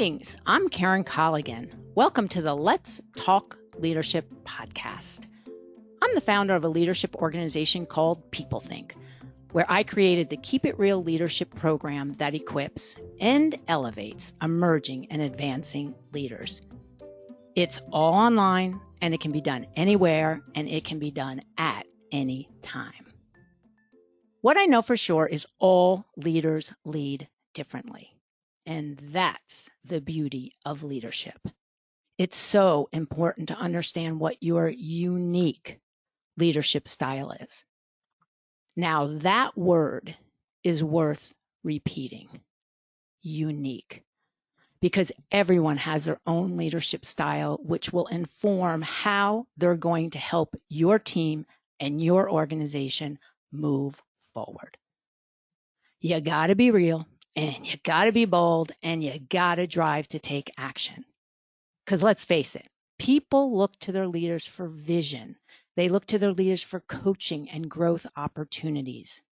Greetings, I'm Karen Colligan. Welcome to the Let's Talk Leadership podcast. I'm the founder of a leadership organization called People Think, where I created the Keep It Real leadership program that equips and elevates emerging and advancing leaders. It's all online and it can be done anywhere and it can be done at any time. What I know for sure is all leaders lead differently. And that's the beauty of leadership. It's so important to understand what your unique leadership style is. Now, that word is worth repeating, unique, because everyone has their own leadership style, which will inform how they're going to help your team and your organization move forward. You got to be real. And you got to be bold and you got to drive to take action. Because let's face it, people look to their leaders for vision. They look to their leaders for coaching and growth opportunities.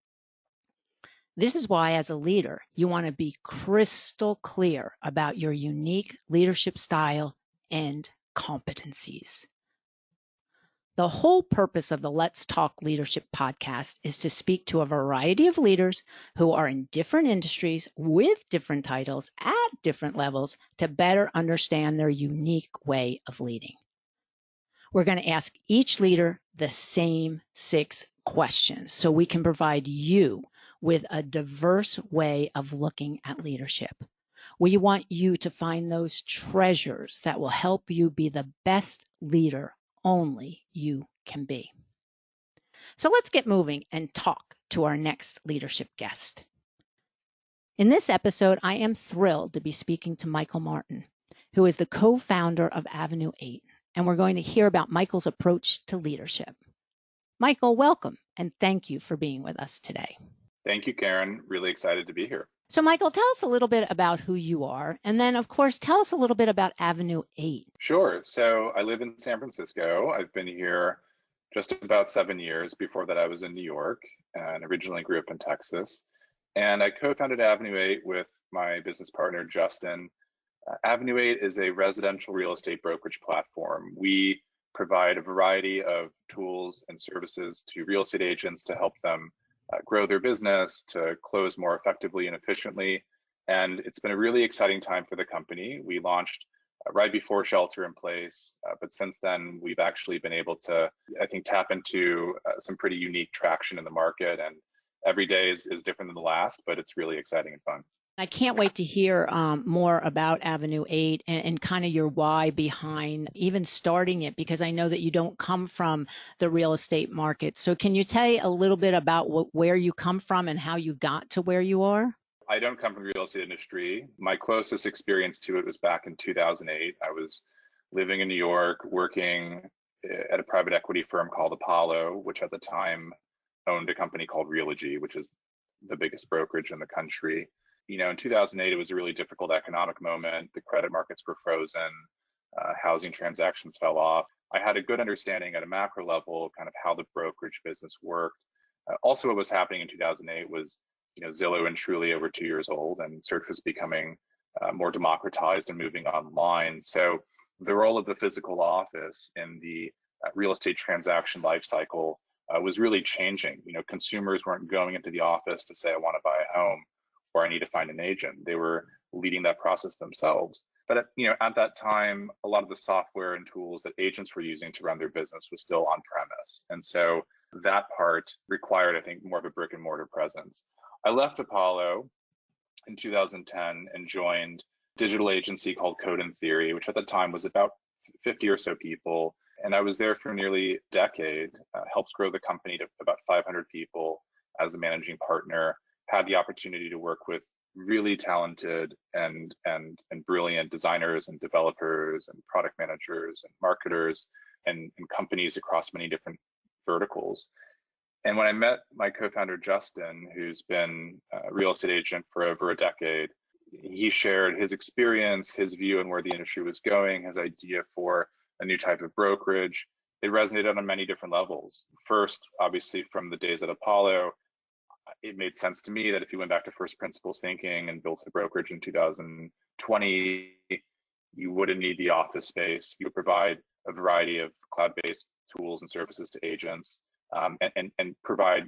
This is why, as a leader, you want to be crystal clear about your unique leadership style and competencies. The whole purpose of the Let's Talk Leadership podcast is to speak to a variety of leaders who are in different industries with different titles at different levels to better understand their unique way of leading. We're going to ask each leader the same 6 questions so we can provide you with a diverse way of looking at leadership. We want you to find those treasures that will help you be the best leader only you can be. So let's get moving and talk to our next leadership guest. In this episode, I am thrilled to be speaking to Michael Martin, who is the co-founder of Avenue 8, and we're going to hear about Michael's approach to leadership. Michael, welcome, and thank you for being with us today. Thank you, Karen. Really excited to be here. So Michael, tell us a little bit about who you are, and then, of course, tell us a little bit about Avenue 8. Sure. So I live in San Francisco. I've been here just about 7 years. Before that, I was in New York and originally grew up in Texas. And I co-founded Avenue 8 with my business partner, Justin. Avenue 8 is a residential real estate brokerage platform. We provide a variety of tools and services to real estate agents to help them grow their business, to close more effectively and efficiently. And it's been a really exciting time for the company. We launched right before shelter in place, but since then we've actually been able to, I think, tap into some pretty unique traction in the market. And every day is different than the last, but it's really exciting and fun. I can't wait to hear more about Avenue 8 and kind of your why behind even starting it, because I know that you don't come from the real estate market. So can you tell a little bit about where you come from and how you got to where you are? I don't come from the real estate industry. My closest experience to it was back in 2008. I was living in New York, working at a private equity firm called Apollo, which at the time owned a company called Realogy, which is the biggest brokerage in the country. You know, in 2008, it was a really difficult economic moment. The credit markets were frozen, housing transactions fell off. I had a good understanding at a macro level, kind of how the brokerage business worked. Also, what was happening in 2008 was, you know, Zillow and Trulia were 2 years old, and search was becoming more democratized and moving online. So the role of the physical office in the real estate transaction lifecycle was really changing. You know, consumers weren't going into the office to say, I want to buy a home, or I need to find an agent. They were leading that process themselves. But at that time, a lot of the software and tools that agents were using to run their business was still on premise. And so that part required, I think, more of a brick and mortar presence. I left Apollo in 2010 and joined a digital agency called Code and Theory, which at the time was about 50 or so people. And I was there for nearly a decade, helped grow the company to about 500 people as a managing partner. Had the opportunity to work with really talented and brilliant designers and developers and product managers and marketers and companies across many different verticals. And when I met my co-founder, Justin, who's been a real estate agent for over a decade, he shared his experience, his view on where the industry was going, his idea for a new type of brokerage. It resonated on many different levels. First, obviously, from the days at Apollo, it made sense to me that if you went back to first principles thinking and built a brokerage in 2020, you wouldn't need the office space. You would provide a variety of cloud-based tools and services to agents, and provide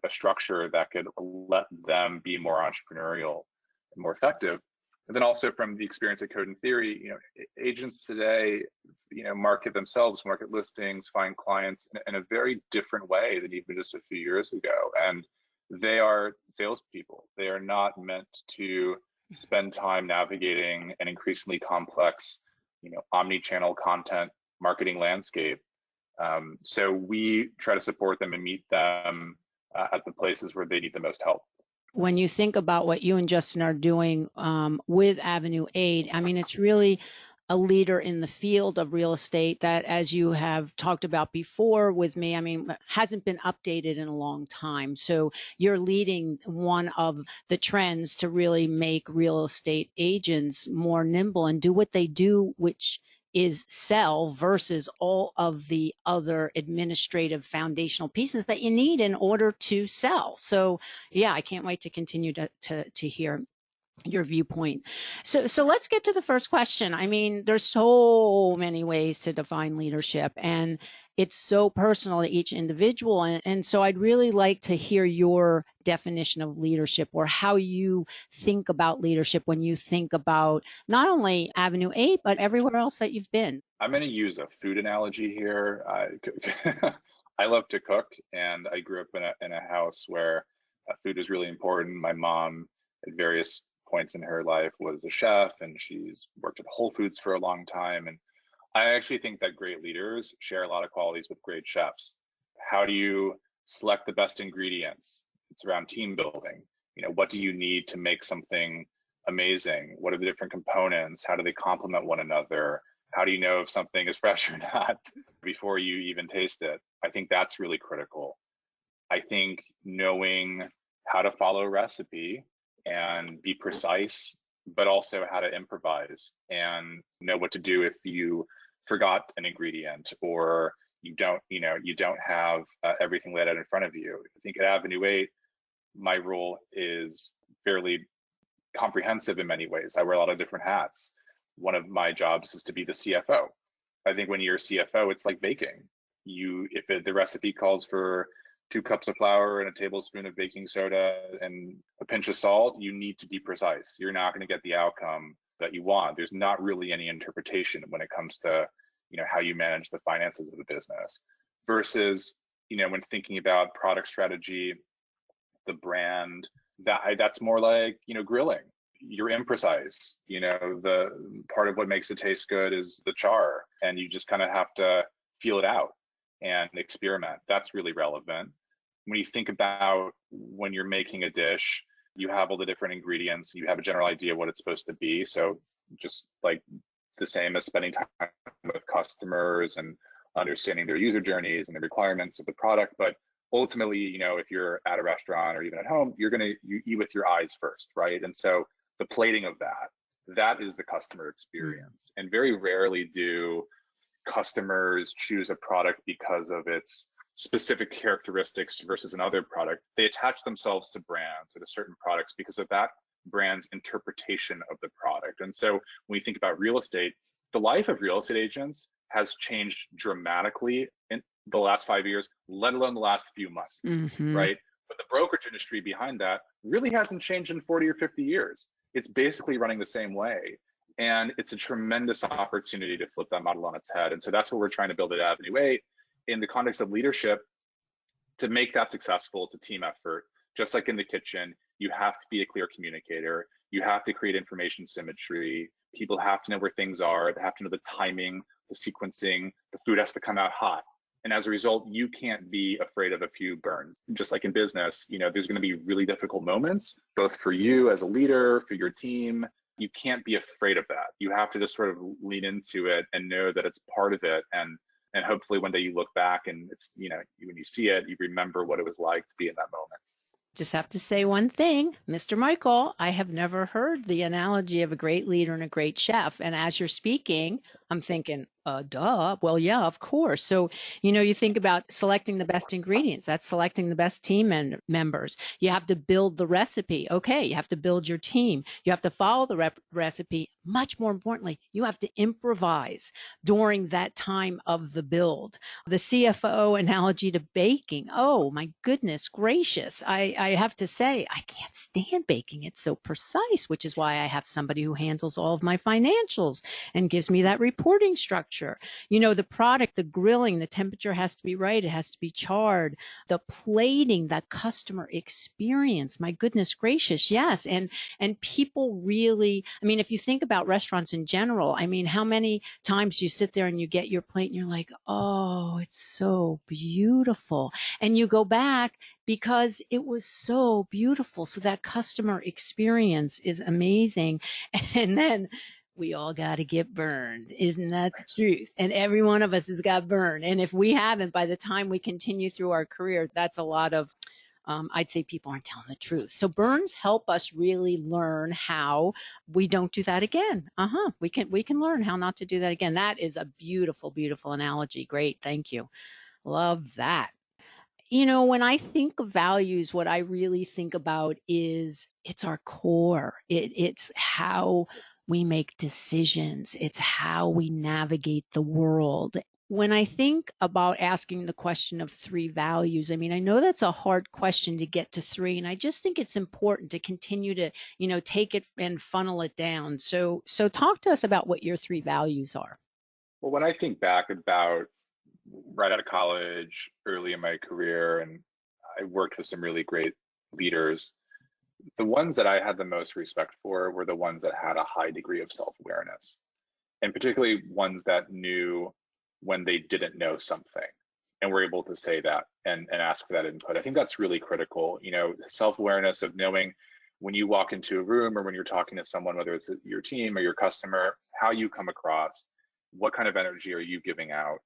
a structure that could let them be more entrepreneurial and more effective. And then also from the experience at Code and Theory, agents today, market themselves, market listings, find clients in a very different way than even just a few years ago. And they are salespeople. They are not meant to spend time navigating an increasingly complex, omni-channel content marketing landscape. So we try to support them and meet them at the places where they need the most help. When you think about what you and Justin are doing with Avenue 8, I mean, it's really a leader in the field of real estate that, as you have talked about before with me, I mean, hasn't been updated in a long time. So you're leading one of the trends to really make real estate agents more nimble and do what they do, which is sell, versus all of the other administrative foundational pieces that you need in order to sell. So yeah, I can't wait to continue to hear your viewpoint. So let's get to the first question. I mean, there's so many ways to define leadership, and it's so personal to each individual. And so I'd really like to hear your definition of leadership, or how you think about leadership when you think about not only Avenue 8, but everywhere else that you've been. I'm going to use a food analogy here. I love to cook, and I grew up in a house where food is really important. My mom, at various points in her life, was a chef, and she's worked at Whole Foods for a long time. And I actually think that great leaders share a lot of qualities with great chefs. How do you select the best ingredients? It's around team building. What do you need to make something amazing? What are the different components? How do they complement one another? How do you know if something is fresh or not before you even taste it? I think that's really critical. I think knowing how to follow a recipe and be precise, but also how to improvise and know what to do if you forgot an ingredient, or you don't have everything laid out in front of you. I think at Avenue 8, my role is fairly comprehensive in many ways. I wear a lot of different hats. One of my jobs is to be the CFO. I think when you're a CFO, it's like baking. If the recipe calls for 2 cups of flour and a tablespoon of baking soda and a pinch of salt, you need to be precise. You're not going to get the outcome that you want. There's not really any interpretation when it comes to, how you manage the finances of the business. Versus, when thinking about product strategy, the brand, that's more like, grilling. You're imprecise. The part of what makes it taste good is the char, and you just kind of have to feel it out and experiment. That's really relevant. When you think about when you're making a dish, you have all the different ingredients, you have a general idea what it's supposed to be. So just like the same as spending time with customers and understanding their user journeys and the requirements of the product. But ultimately, if you're at a restaurant or even at home, you eat with your eyes first, right? And so the plating of that is the customer experience. And very rarely do customers choose a product because of its specific characteristics versus another product. They attach themselves to brands or to certain products because of that brand's interpretation of the product. And so when you think about real estate, the life of real estate agents has changed dramatically in the last 5 years, let alone the last few months, right? But the brokerage industry behind that really hasn't changed in 40 or 50 years. It's basically running the same way. And it's a tremendous opportunity to flip that model on its head. And so that's what we're trying to build at Avenue 8 in the context of leadership. To make that successful, it's a team effort. Just like in the kitchen, you have to be a clear communicator. You have to create information symmetry. People have to know where things are. They have to know the timing, the sequencing. The food has to come out hot. And as a result, you can't be afraid of a few burns. Just like in business, there's going to be really difficult moments, both for you as a leader, for your team. You can't be afraid of that. You have to just sort of lean into it and know that it's part of it. And hopefully one day you look back and it's, when you see it, you remember what it was like to be in that moment. Just have to say one thing, Mr. Michael, I have never heard the analogy of a great leader and a great chef. And as you're speaking, I'm thinking, Duh. Well, yeah, of course. So, you think about selecting the best ingredients. That's selecting the best team members. You have to build the recipe. Okay. You have to build your team. You have to follow the recipe. Much more importantly, you have to improvise during that time of the build. The CFO analogy to baking. Oh, my goodness gracious. I have to say, I can't stand baking. It's so precise, which is why I have somebody who handles all of my financials and gives me that reporting structure. The product, the grilling, the temperature has to be right. It has to be charred. The plating, that customer experience. My goodness gracious. Yes. And people really, if you think about restaurants in general, how many times you sit there and you get your plate and you're like, oh, it's so beautiful. And you go back because it was so beautiful. So that customer experience is amazing. And then we all got to get burned. Isn't that the truth? And every one of us has got burned. And if we haven't, by the time we continue through our career, that's a lot of, I'd say people aren't telling the truth. So burns help us really learn how we don't do that again. We can learn how not to do that again. That is a beautiful, beautiful analogy. Great. Thank you. Love that. When I think of values, what I really think about is it's our core. It's how we make decisions. It's how we navigate the world. When I think about asking the question of three values, I know that's a hard question to get to three, and I just think it's important to continue to, take it and funnel it down. So talk to us about what your three values are. Well, when I think back about right out of college, early in my career, and I worked with some really great leaders, the ones that I had the most respect for were the ones that had a high degree of self-awareness, and particularly ones that knew when they didn't know something and were able to say that and ask for that input. I think that's really critical. Self-awareness of knowing when you walk into a room or when you're talking to someone, whether it's your team or your customer, how you come across, what kind of energy are you giving out?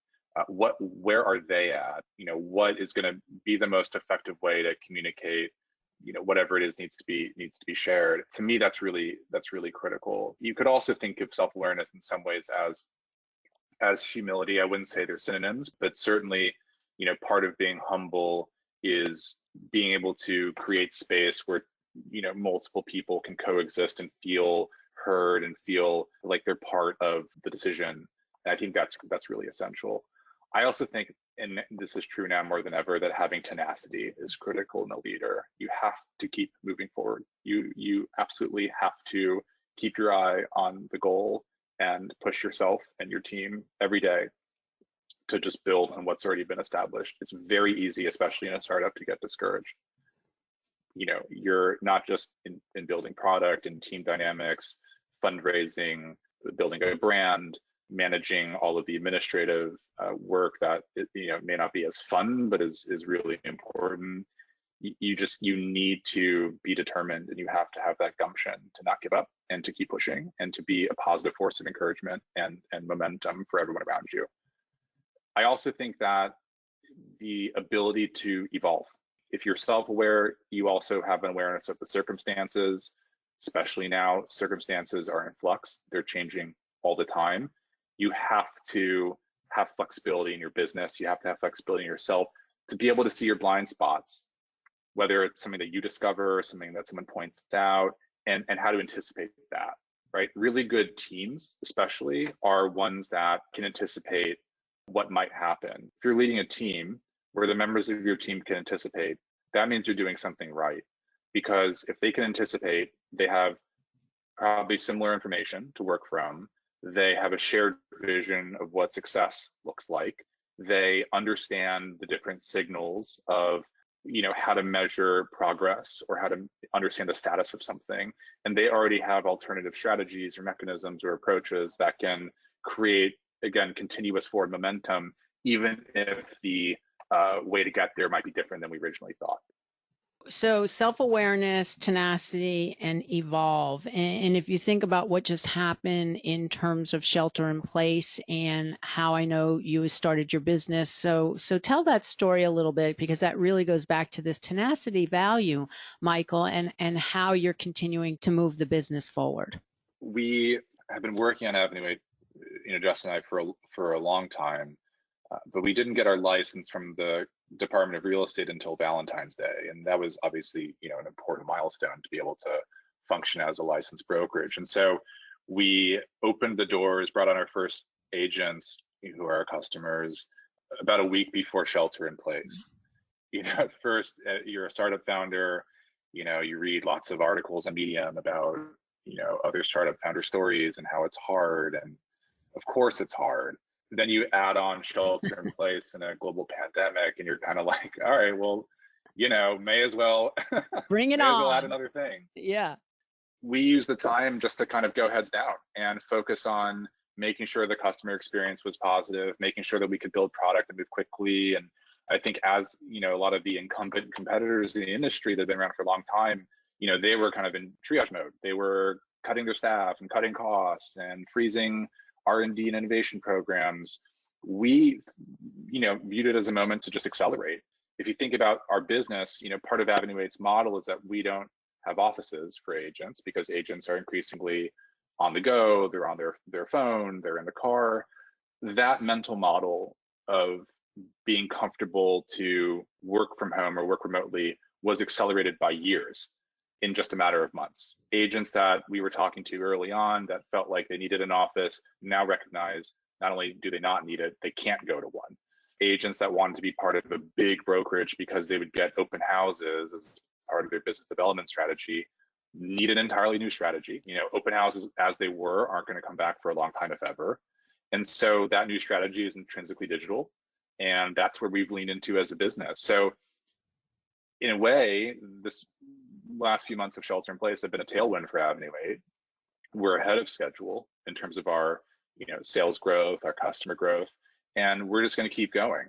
Where are they at? What is going to be the most effective way to communicate? Whatever it is needs to be shared. To me, that's really critical. You could also think of self-awareness in some ways as humility. I wouldn't say they're synonyms, but certainly, part of being humble is being able to create space where multiple people can coexist and feel heard and feel like they're part of the decision. And I think that's really essential. I also think, and this is true now more than ever, that having tenacity is critical in a leader. You have to keep moving forward. You absolutely have to keep your eye on the goal and push yourself and your team every day to just build on what's already been established. It's very easy, especially in a startup, to get discouraged. You're not just in building product and team dynamics, fundraising, building a brand, managing all of the administrative work that may not be as fun, but is really important. You need to be determined, and you have to have that gumption to not give up and to keep pushing and to be a positive force of encouragement and momentum for everyone around you. I also think that the ability to evolve. If you're self-aware, you also have an awareness of the circumstances, especially now. Circumstances are in flux. They're changing all the time. You have to have flexibility in your business. You have to have flexibility in yourself to be able to see your blind spots, whether it's something that you discover or something that someone points out, and how to anticipate that, right? Really good teams, especially, are ones that can anticipate what might happen. If you're leading a team where the members of your team can anticipate, that means you're doing something right. Because if they can anticipate, they have probably similar information to work from. They have a shared vision of what success looks like. They understand the different signals of, how to measure progress or how to understand the status of something. And they already have alternative strategies or mechanisms or approaches that can create, again, continuous forward momentum, even if the way to get there might be different than we originally thought. So self-awareness, tenacity, and evolve. And if you think about what just happened in terms of shelter in place and how I know you started your business. So tell that story a little bit, because that really goes back to this tenacity value, Michael, and how you're continuing to move the business forward. We have been working on Avenue 8 Justin and I for a long time, but we didn't get our license from the Department of Real Estate until Valentine's Day, and that was obviously an important milestone to be able to function as a licensed brokerage. And so we opened the doors, brought on our first agents who are our customers about a week before shelter in place. At first, you're a startup founder, you read lots of articles on Medium about other startup founder stories and how it's hard, and of course it's hard. Then you add on shelter in place and a global pandemic, and you're kind of like, all right, well, may as well bring it may on. as well add another thing. Yeah. We use the time just to kind of go heads down and focus on making sure the customer experience was positive, making sure that we could build product and move quickly. And I think as a lot of the incumbent competitors in the industry that have been around for a long time, they were kind of in triage mode. They were cutting their staff and cutting costs and freezing R&D and innovation programs. We, viewed it as a moment to just accelerate. If you think about our business, part of Avenue 8's model is that we don't have offices for agents because agents are increasingly on the go, they're on their phone, they're in the car. That mental model of being comfortable to work from home or work remotely was accelerated by years in just a matter of months. Agents that we were talking to early on that felt like they needed an office now recognize not only do they not need it, they can't go to one. Agents that wanted to be part of a big brokerage because they would get open houses as part of their business development strategy need an entirely new strategy. Open houses as they were aren't going to come back for a long time, if ever. And so that new strategy is intrinsically digital. And that's where we've leaned into as a business. So in a way, this last few months of shelter in place have been a tailwind for Avenue 8. We're ahead of schedule in terms of our sales growth, our customer growth, and we're just going to keep going.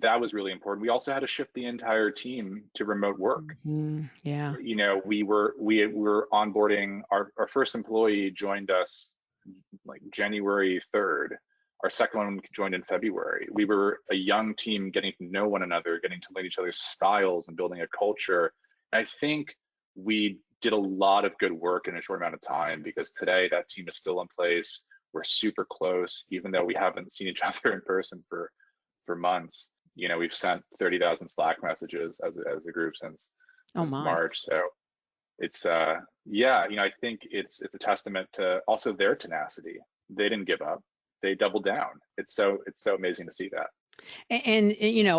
That was really important. We also had to shift the entire team to remote work. Yeah. We were onboarding our first employee joined us like January 3rd. Our second one joined in February. We were a young team getting to know one another, getting to learn each other's styles and building a culture. And I think we did a lot of good work in a short amount of time because today that team is still in place. We're super close, even though we haven't seen each other in person for months. We've sent 30,000 Slack messages as a group since March. So it's I think it's a testament to also their tenacity. They didn't give up. They doubled down. It's so amazing to see that. And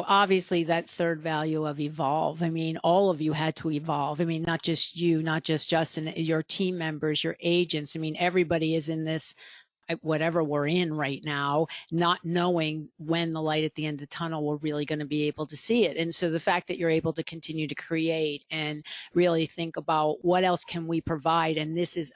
obviously that third value of evolve. I mean, all of you had to evolve. I mean, not just you, not just Justin, your team members, your agents. I mean, everybody is in this, whatever we're in right now, not knowing when the light at the end of the tunnel, we're really going to be able to see it. And so the fact that you're able to continue to create and really think about what else can we provide. And this is,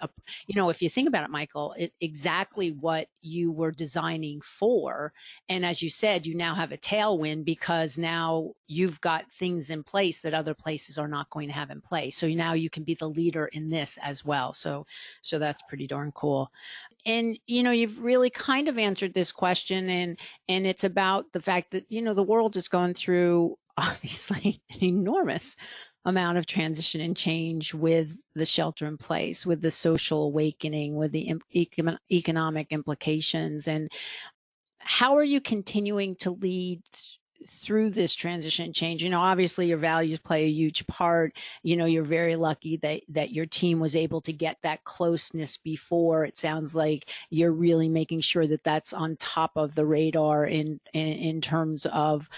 if you think about it, Michael, exactly what you were designing for. And as you said, you now have a tailwind because now you've got things in place that other places are not going to have in place. So now you can be the leader in this as well. So that's pretty darn cool. And, you've really kind of answered this question, and it's about the fact that, the world is going through obviously an enormous amount of transition and change with the shelter in place, with the social awakening, with the economic implications. And how are you continuing to lead through this transition and change? Obviously your values play a huge part. You're very lucky that your team was able to get that closeness before. It sounds like you're really making sure that that's on top of the radar in terms of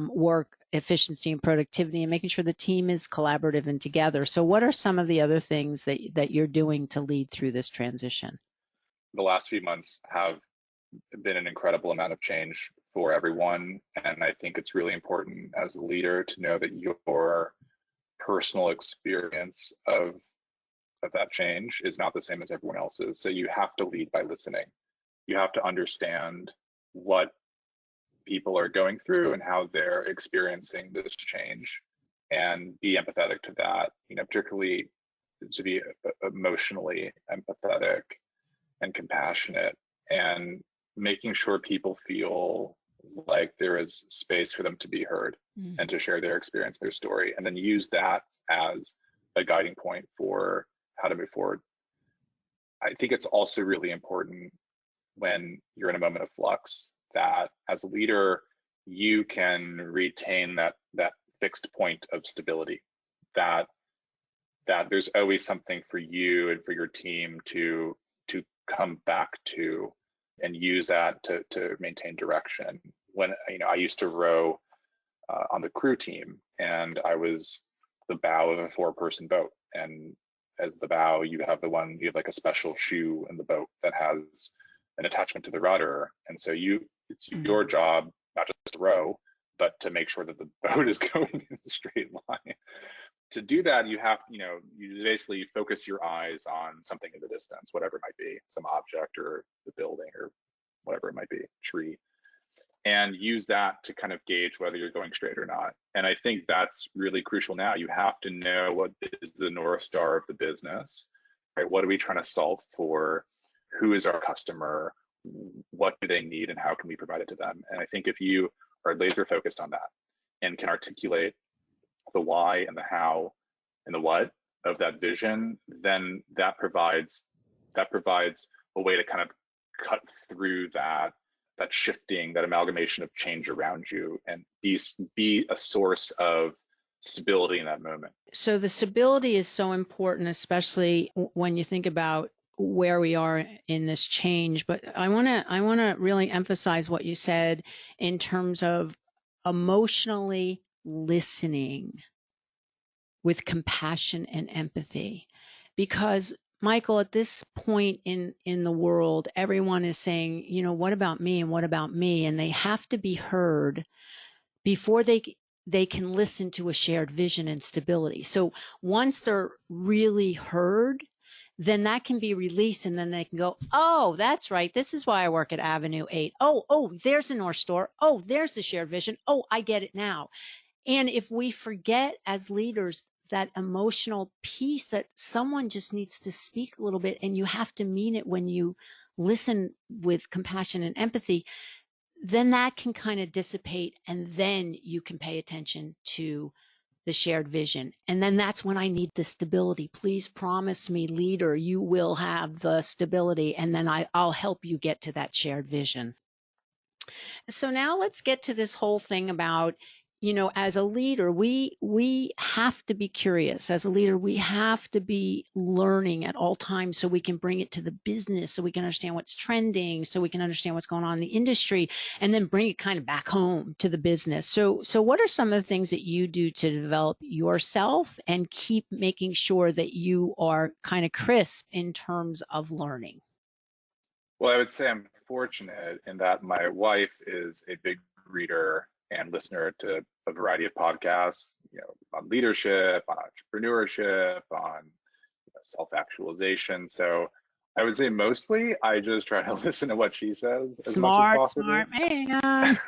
work efficiency and productivity, and making sure the team is collaborative and together. So what are some of the other things that you're doing to lead through this transition? The last few months have been an incredible amount of change for everyone. And I think it's really important as a leader to know that your personal experience of that change is not the same as everyone else's. So you have to lead by listening. You have to understand what people are going through and how they're experiencing this change and be empathetic to that, particularly to be emotionally empathetic and compassionate, and making sure people feel like there is space for them to be heard and to share their experience, their story, and then use that as a guiding point for how to move forward. I think it's also really important when you're in a moment of flux, that as a leader, you can retain that fixed point of stability, that there's always something for you and for your team to come back to, and use that to maintain direction. When I used to row on the crew team, and I was the bow of a 4-person boat, and as the bow, you have like a special shoe in the boat that has an attachment to the rudder, and so it's your job not just to row, but to make sure that the boat is going in a straight line. To do that, you basically focus your eyes on something in the distance, whatever it might be, some object or the building or whatever it might be, tree, and use that to kind of gauge whether you're going straight or not. And I think that's really crucial now. You have to know what is the North Star of the business, right? What are we trying to solve for? Who is our customer? What do they need, and how can we provide it to them? And I think if you are laser focused on that and can articulate the why and the how and the what of that vision, then that provides a way to kind of cut through that shifting, that amalgamation of change around you, and be a source of stability in that moment. So the stability is so important, especially when you think about where we are in this change. But I want to really emphasize what you said in terms of emotionally listening with compassion and empathy, because Michael, at this point in the world, everyone is saying, what about me and what about me? And they have to be heard before they can listen to a shared vision and stability. So once they're really heard, then that can be released, and then they can go, oh, that's right. This is why I work at Avenue 8. Oh, there's the North Star. Oh, there's the shared vision. Oh, I get it now. And if we forget as leaders that emotional piece, that someone just needs to speak a little bit, and you have to mean it when you listen with compassion and empathy, then that can kind of dissipate, and then you can pay attention to the shared vision. And then that's when I need the stability. Please promise me, leader, you will have the stability, and then I'll help you get to that shared vision. So now let's get to this whole thing about, as a leader, we have to be curious. As a leader, we have to be learning at all times, so we can bring it to the business, so we can understand what's trending, so we can understand what's going on in the industry, and then bring it kind of back home to the business. So what are some of the things that you do to develop yourself and keep making sure that you are kind of crisp in terms of learning? Well, I would say I'm fortunate in that my wife is a big reader and listener to a variety of podcasts, on leadership, on entrepreneurship, on self-actualization. So I would say mostly I just try to listen to what she says as much as possible. Smart man.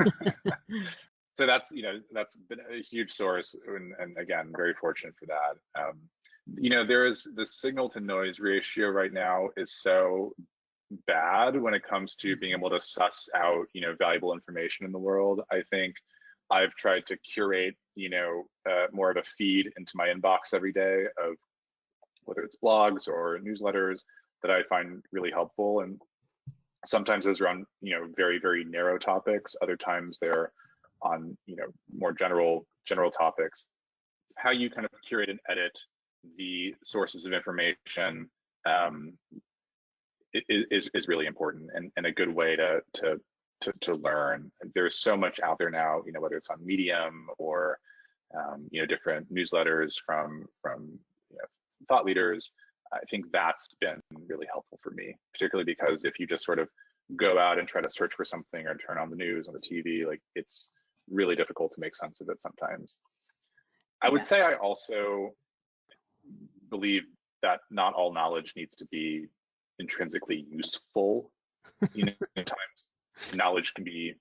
So that's been a huge source, and again, very fortunate for that. There is the signal to noise ratio right now is so bad when it comes to being able to suss out valuable information in the world. I think I've tried to curate more of a feed into my inbox every day of whether it's blogs or newsletters that I find really helpful, and sometimes those are on very, very narrow topics, other times they're on more general topics. How you kind of curate and edit the sources of information is really important, and a good way to learn. There's so much out there now, whether it's on Medium or different newsletters from thought leaders. I think that's been really helpful for me, particularly because if you just sort of go out and try to search for something or turn on the news on the TV, like, it's really difficult to make sense of it sometimes. I would say I also believe that not all knowledge needs to be intrinsically useful. Sometimes knowledge can be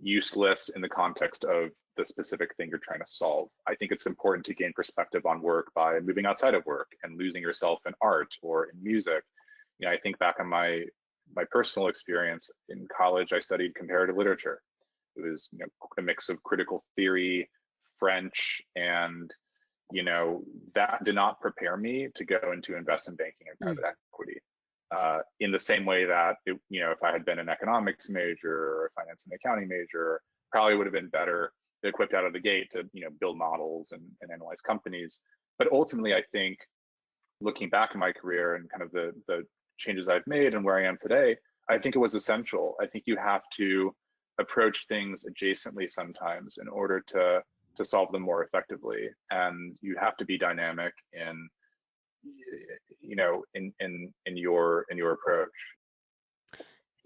useless in the context of the specific thing you're trying to solve. I think it's important to gain perspective on work by moving outside of work and losing yourself in art or in music. I think back on my personal experience in college, I studied comparative literature. It was a mix of critical theory, French, and that did not prepare me to go into investment banking and private equity. in the same way that if I had been an economics major or a finance and accounting major, probably would have been better equipped out of the gate to build models and analyze companies. But ultimately, I think looking back in my career and kind of the changes I've made and where I am today, I think it was essential. I think you have to approach things adjacently sometimes in order to solve them more effectively, and you have to be dynamic in your approach.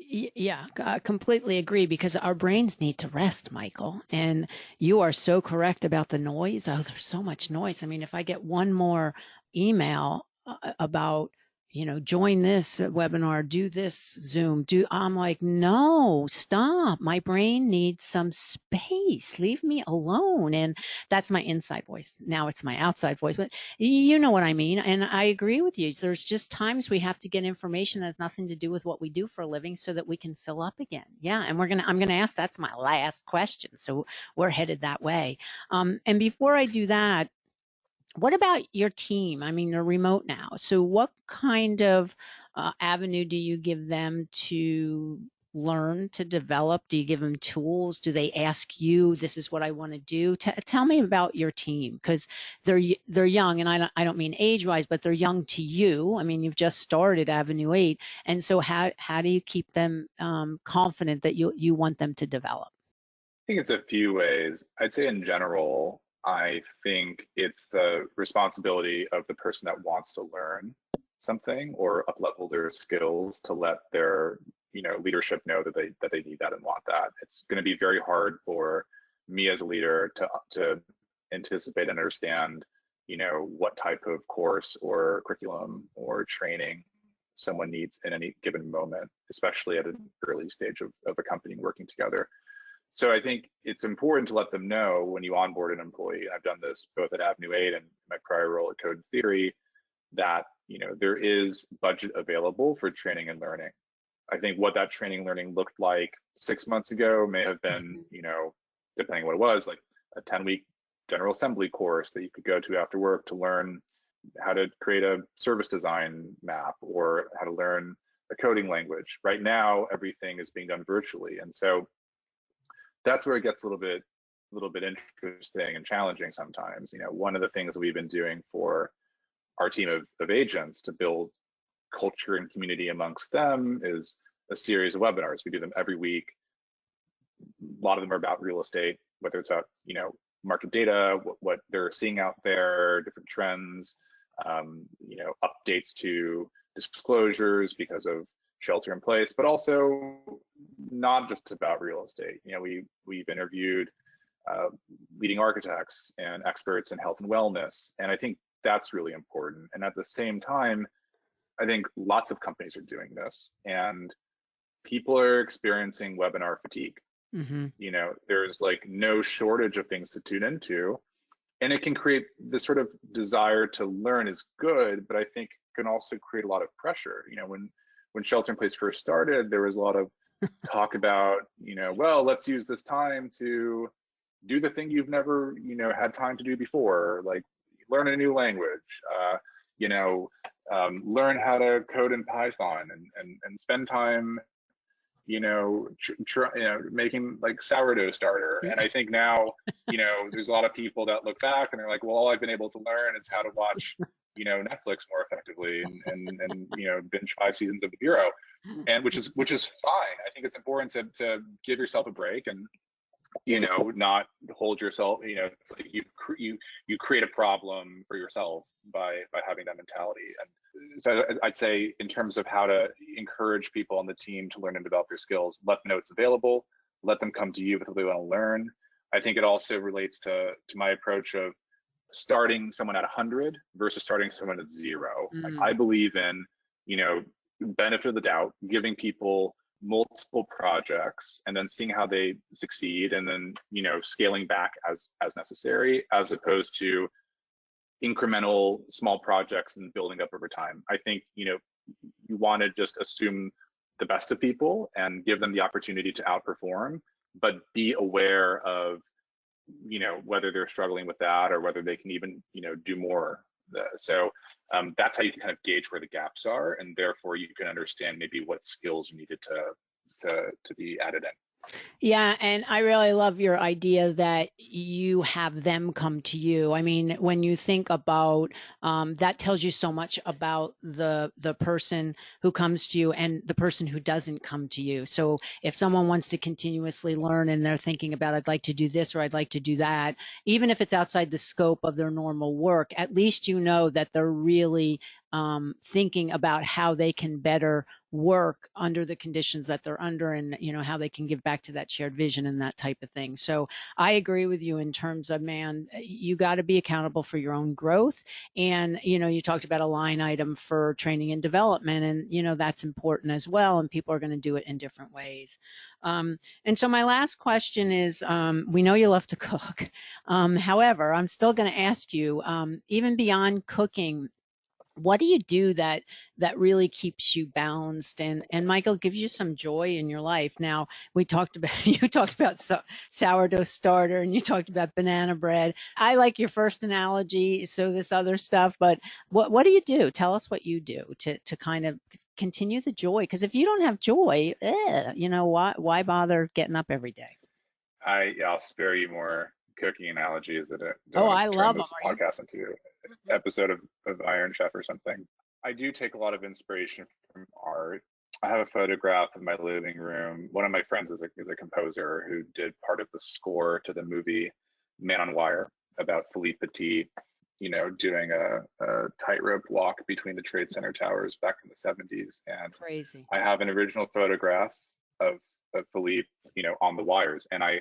Yeah, I completely agree, because our brains need to rest, Michael. And you are so correct about the noise. Oh, there's so much noise. I mean, if I get one more email about, join this webinar, do this Zoom, I'm like, no, stop. My brain needs some space. Leave me alone. And that's my inside voice. Now it's my outside voice, but you know what I mean. And I agree with you. There's just times we have to get information that has nothing to do with what we do for a living so that we can fill up again. Yeah. And I'm going to ask, that's my last question. So we're headed that way. And before I do that, what about your team? I mean, they're remote now. So what kind of avenue do you give them to learn, to develop? Do you give them tools? Do they ask you, this is what I want to do? Tell me about your team, because they're young, and I don't mean age-wise, but they're young to you. I mean, you've just started Avenue 8. And so how do you keep them confident that you want them to develop? I think it's a few ways. I'd say in general, I think it's the responsibility of the person that wants to learn something or up-level their skills to let their leadership know that they need that and want that. It's going to be very hard for me as a leader to anticipate and understand what type of course or curriculum or training someone needs in any given moment, especially at an early stage of a company working together. So I think it's important to let them know when you onboard an employee, and I've done this both at Avenue 8 and my prior role at Code Theory, that there is budget available for training and learning. I think what that training and learning looked like 6 months ago may have been, depending on what it was, like a 10-week General Assembly course that you could go to after work to learn how to create a service design map or how to learn a coding language. Right now, everything is being done virtually, and so that's where it gets a little bit interesting and challenging sometimes. One of the things that we've been doing for our team of agents to build culture and community amongst them is a series of webinars. We do them every week. A lot of them are about real estate, whether it's about market data, what they're seeing out there, different trends, updates to disclosures because of shelter in place, but also not just about real estate. We've interviewed leading architects and experts in health and wellness, and I think that's really important. And at the same time, I think lots of companies are doing this, and people are experiencing webinar fatigue. Mm-hmm. There's like no shortage of things to tune into, and it can create this sort of desire to learn is good, but I think can also create a lot of pressure. When shelter in place first started, there was a lot of talk about, well, let's use this time to do the thing you've never, had time to do before, like learn a new language, learn how to code in Python and spend time, making like sourdough starter. And I think now, there's a lot of people that look back and they're like, well, all I've been able to learn is how to watch Netflix more effectively and binge 5 seasons of The Bureau, and which is fine. I think it's important to give yourself a break and not hold yourself. It's like you create a problem for yourself by having that mentality. And so I'd say in terms of how to encourage people on the team to learn and develop their skills, let them know it's available. Let them come to you with what they want to learn. I think it also relates to my approach of starting someone at 100 versus starting someone at 0. Like, I believe in, benefit of the doubt, giving people multiple projects and then seeing how they succeed and then, scaling back as necessary, as opposed to incremental small projects and building up over time. I think, you want to just assume the best of people and give them the opportunity to outperform, but be aware of whether they're struggling with that or whether they can even do more That's how you can kind of gauge where the gaps are, and therefore you can understand maybe what skills you needed to be added in. Yeah, and I really love your idea that you have them come to you. I mean, when you think about that, tells you so much about the person who comes to you and the person who doesn't come to you. So if someone wants to continuously learn and they're thinking about, I'd like to do this or I'd like to do that, even if it's outside the scope of their normal work, at least you know that they're really thinking about how they can better work under the conditions that they're under, and how they can give back to that shared vision and that type of thing. So I agree with you in terms of, man, you got to be accountable for your own growth. And you talked about a line item for training and development, and that's important as well, and people are going to do it in different ways. And so my last question is, we know you love to cook. However, I'm still going to ask you, even beyond cooking, what do you do that really keeps you balanced and Michael, gives you some joy in your life? Now, we talked about you talked about sourdough starter, and you talked about banana bread. I like your first analogy, so this other stuff, but what do you do? Tell us what you do to kind of continue the joy, because if you don't have joy, why bother getting up every day? I'll spare you more cooking analogies that don't Oh, want I to turn love this them. podcast into an episode of Iron Chef or something. I do take a lot of inspiration from art. I have a photograph in my living room. One of my friends is a composer who did part of the score to the movie Man on Wire, about Philippe Petit, doing a tightrope walk between the Trade Center towers back in the 70s. And Crazy. I have an original photograph of Philippe, on the wires, and I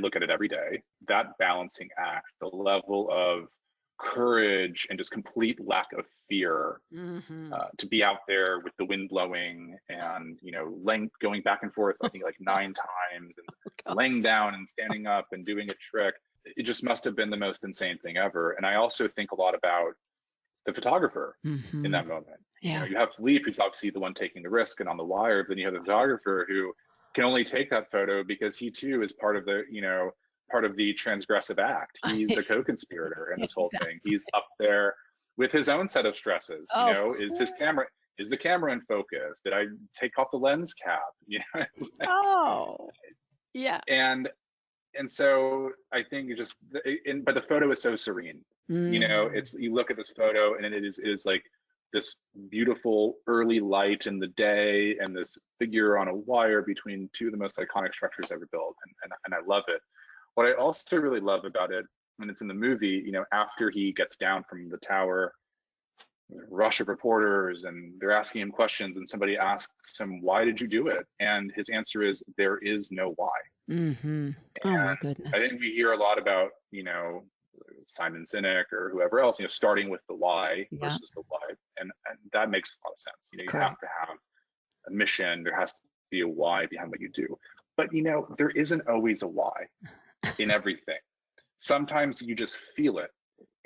look at it every day. That balancing act, the level of courage and just complete lack of fear, to be out there with the wind blowing and going back and forth, I think like 9 times, and laying down and standing up and doing a trick. It just must have been the most insane thing ever. And I also think a lot about the photographer in that moment. Yeah. You have Philippe, who's obviously the one taking the risk and on the wire, but then you have the photographer who can only take that photo because he too is part of the transgressive act. He's a co-conspirator in this whole thing. He's up there with his own set of stresses. Is the camera in focus? Did I take off the lens cap? Oh, yeah. And so I think but the photo is so serene. You look at this photo and it is like this beautiful early light in the day, and this figure on a wire between two of the most iconic structures ever built, and I love it. What I also really love about it, when it's in the movie, after he gets down from the tower, rush of reporters, and they're asking him questions, and somebody asks him, "Why did you do it?" And his answer is, "There is no why." Oh my goodness. I think we hear a lot about, Simon Sinek or whoever else, starting with the why versus the why, and that makes a lot of sense. You have to have a mission. There has to be a why behind what you do, but there isn't always a why in everything. Sometimes you just feel it,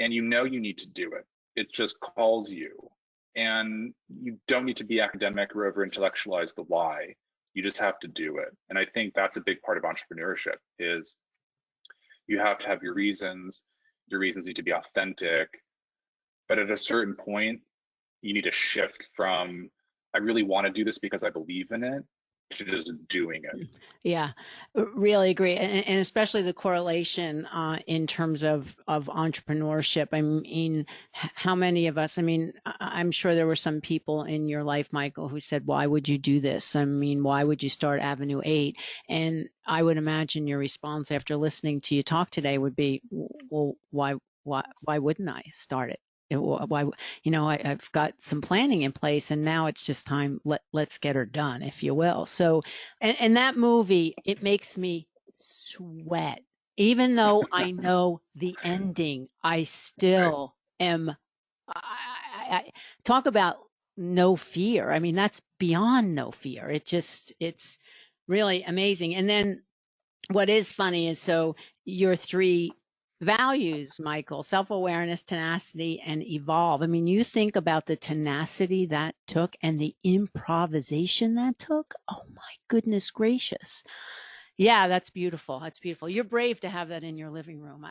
and you need to do it. It just calls you, and you don't need to be academic or over intellectualize the why. You just have to do it. And I think that's a big part of entrepreneurship, is you have to have your reasons. Your reasons need to be authentic, but at a certain point, you need to shift from, I really want to do this because I believe in it, to just doing it. Yeah, really agree. And especially the correlation in terms of entrepreneurship. I mean, how many of us, I'm sure there were some people in your life, Michael, who said, why would you do this? I mean, why would you start Avenue 8? And I would imagine your response after listening to you talk today would be, well, why wouldn't I start it? Why, I've got some planning in place, and now it's just time. Let's get her done, if you will. So, and that movie, it makes me sweat, even though I know the ending. I still am. I talk about no fear. I mean, that's beyond no fear. It's really amazing. And then what is funny is, so your 3 values, Michael: self-awareness, tenacity, and evolve. I mean, you think about the tenacity that took and the improvisation that took. Oh my goodness gracious. Yeah, that's beautiful. That's beautiful. You're brave to have that in your living room.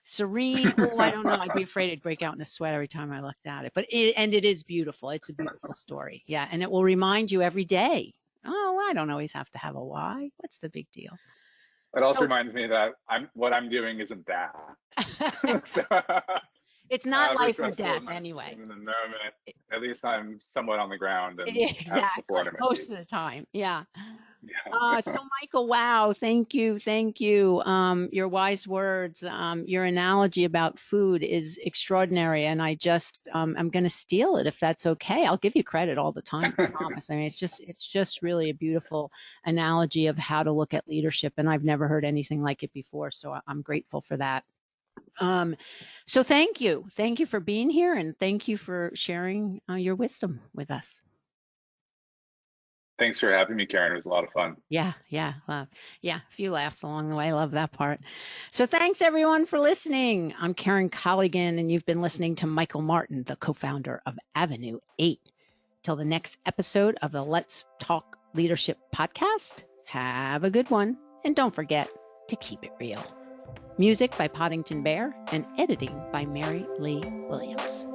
Serene. Oh, I don't know. I'd be afraid it'd break out in a sweat every time I looked at it. But it is beautiful. It's a beautiful story. Yeah, and it will remind you every day. Oh, I don't always have to have a why. What's the big deal? It also So, reminds me that what I'm doing isn't that. So, it's not however life or stressful it death might anyway. seem in the moment, at least I'm somewhat on the ground and have support Exactly. in my Most feet. of the time. Yeah. So Yeah. Michael, wow, thank you. Your wise words, your analogy about food is extraordinary, and I'm going to steal it if that's okay. I'll give you credit all the time, I promise. I mean, it's just really a beautiful analogy of how to look at leadership, and I've never heard anything like it before, so I'm grateful for that. So thank you for being here, and thank you for sharing your wisdom with us. Thanks for having me, Karen. It was a lot of fun. Yeah, a few laughs along the way. Love that part. So thanks everyone for listening. I'm Karen Colligan, and you've been listening to Michael Martin, the co-founder of Avenue 8. Till the next episode of the Let's Talk Leadership podcast, have a good one, and don't forget to keep it real. Music by Poddington Bear and editing by Mary Lee Williams.